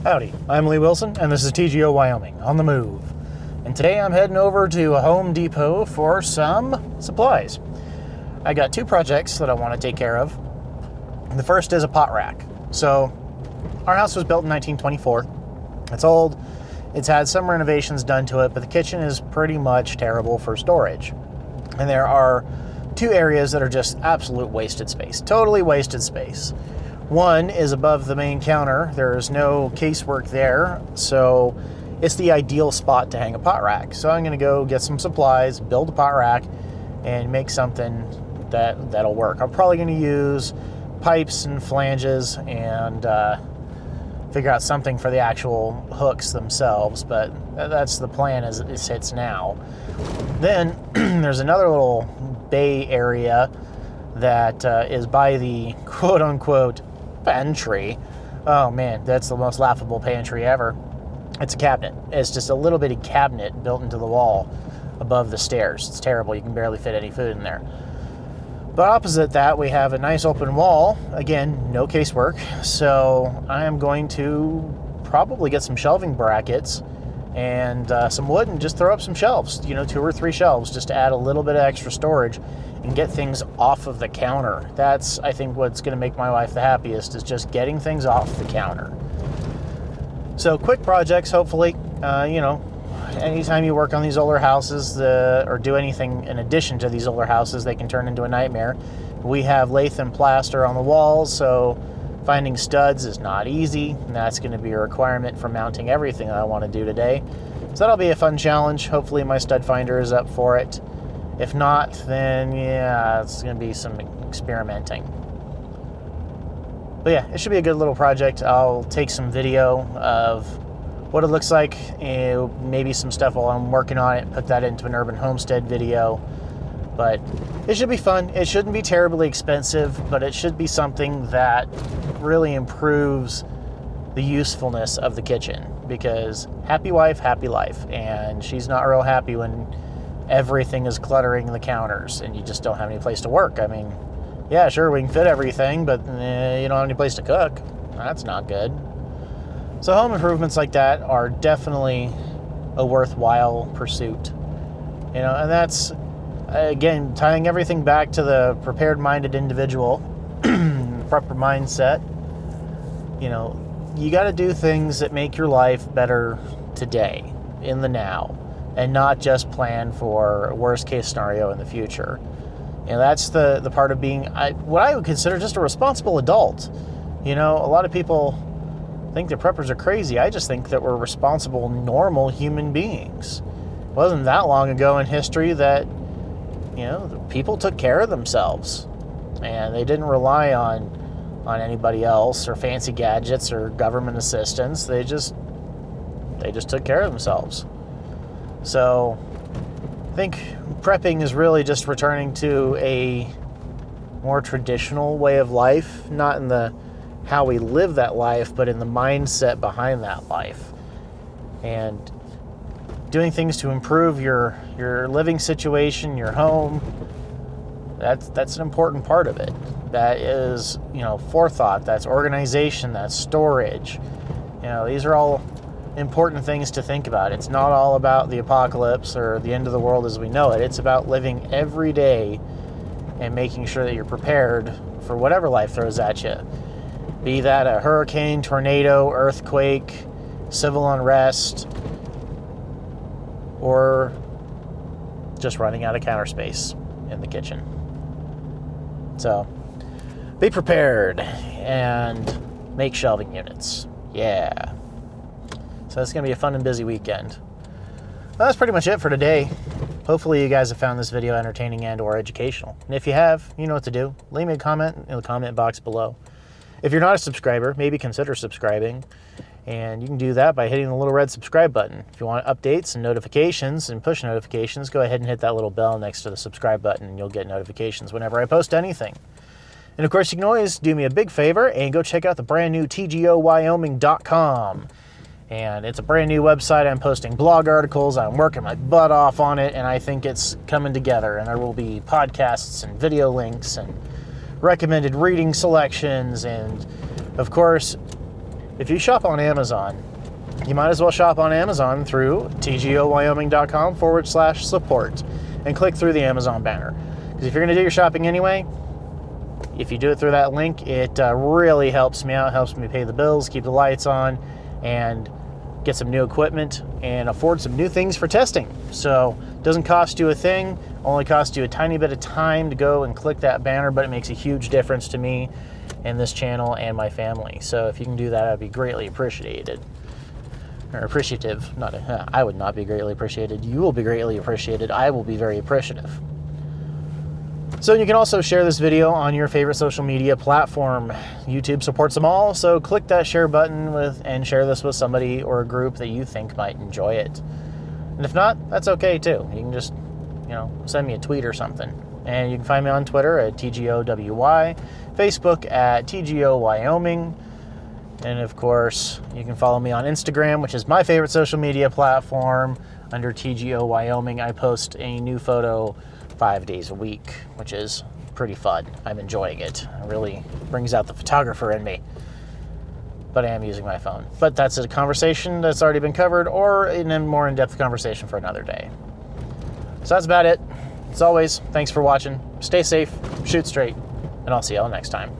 Howdy, I'm Lee Wilson, and this is TGO Wyoming, on the move. And today I'm heading over to a Home Depot for some supplies. I got two projects that I want to take care of. The first is a pot rack. So, our house was built in 1924. It's old, it's had some renovations done to it, but the kitchen is pretty much terrible for storage. And there are two areas that are just absolute wasted space, totally wasted space. One is above the main counter. There's no casework there, so it's the ideal spot to hang a pot rack. So I'm going to go get some supplies, build a pot rack, and make something that'll work. I'm probably going to use pipes and flanges and figure out something for the actual hooks themselves, but that's the plan as it sits now. Then there's another little bay area that is by the quote-unquote pantry. Oh man, that's the most laughable pantry ever. It's a cabinet. It's just a little bitty cabinet built into the wall above the stairs. It's terrible. You can barely fit any food in there. But opposite that, we have a nice open wall. Again, no casework. So I am going to probably get some shelving brackets and some wood and just throw up some shelves, 2 or 3 shelves, just to add a little bit of extra storage and get things off of the counter. That's, I think, what's going to make my wife the happiest, is just getting things off the counter. So quick projects, hopefully. Anytime you work on these older houses or do anything in addition to these older houses, they can turn into a nightmare. We have lath and plaster on the walls, so finding studs is not easy, and that's going to be a requirement for mounting everything I want to do today. So that'll be a fun challenge. Hopefully my stud finder is up for it. If not, then yeah, it's going to be some experimenting. But yeah, it should be a good little project. I'll take some video of what it looks like, and maybe some stuff while I'm working on it, put that into an urban homestead video. But it should be fun. It shouldn't be terribly expensive, but it should be something that really improves the usefulness of the kitchen, because happy wife, happy life. And she's not real happy when everything is cluttering the counters and you just don't have any place to work. I mean, yeah, sure, we can fit everything, but you don't have any place to cook. That's not good. So home improvements like that are definitely a worthwhile pursuit. And that's, again, tying everything back to the prepared-minded individual, proper mindset. You got to do things that make your life better today, in the now, and not just plan for a worst-case scenario in the future. That's the part of being what I would consider just a responsible adult. A lot of people think that preppers are crazy. I just think that we're responsible, normal human beings. It wasn't that long ago in history that people took care of themselves, and they didn't rely on anybody else or fancy gadgets or government assistance. They just took care of themselves. So I think prepping is really just returning to a more traditional way of life, not in the how we live that life, but in the mindset behind that life. And doing things to improve your living situation, your home, that's an important part of it. That is, forethought, that's organization, that's storage. These are all important things to think about. It's not all about the apocalypse or the end of the world as we know it. It's about living every day and making sure that you're prepared for whatever life throws at you. Be that a hurricane, tornado, earthquake, civil unrest, or just running out of counter space in the kitchen. So, be prepared and make shelving units. Yeah. So it's going to be a fun and busy weekend. Well, that's pretty much it for today. Hopefully you guys have found this video entertaining and or educational. And if you have, you know what to do. Leave me a comment in the comment box below. If you're not a subscriber, maybe consider subscribing. And you can do that by hitting the little red subscribe button. If you want updates and notifications and push notifications, go ahead and hit that little bell next to the subscribe button, and you'll get notifications whenever I post anything. And of course, you can always do me a big favor and go check out the brand new TGOWyoming.com. And it's a brand new website. I'm posting blog articles. I'm working my butt off on it, and I think it's coming together. And there will be podcasts and video links and recommended reading selections. And of course, if you shop on Amazon, you might as well shop on Amazon through tgowyoming.com/support and click through the Amazon banner. Because if you're going to do your shopping anyway, if you do it through that link, it really helps me out, helps me pay the bills, keep the lights on, and get some new equipment and afford some new things for testing. So it doesn't cost you a thing, only costs you a tiny bit of time to go and click that banner, but it makes a huge difference to me and this channel and my family. So if you can do that, I'd be greatly appreciated. Or appreciative. I would not be greatly appreciated. You will be greatly appreciated. I will be very appreciative. So you can also share this video on your favorite social media platform. YouTube supports them all, so click that share button and share this with somebody or a group that you think might enjoy it. And if not, that's okay too. You can just, send me a tweet or something. And you can find me on Twitter at TGOWY, Facebook at TGOWyoming, and of course, you can follow me on Instagram, which is my favorite social media platform, under TGOWyoming. I post a new photo 5 days a week, which is pretty fun. I'm enjoying it. It really brings out the photographer in me. But I am using my phone. But that's a conversation that's already been covered, or in a more in-depth conversation for another day. So that's about it. As always, thanks for watching. Stay safe, shoot straight, and I'll see y'all next time.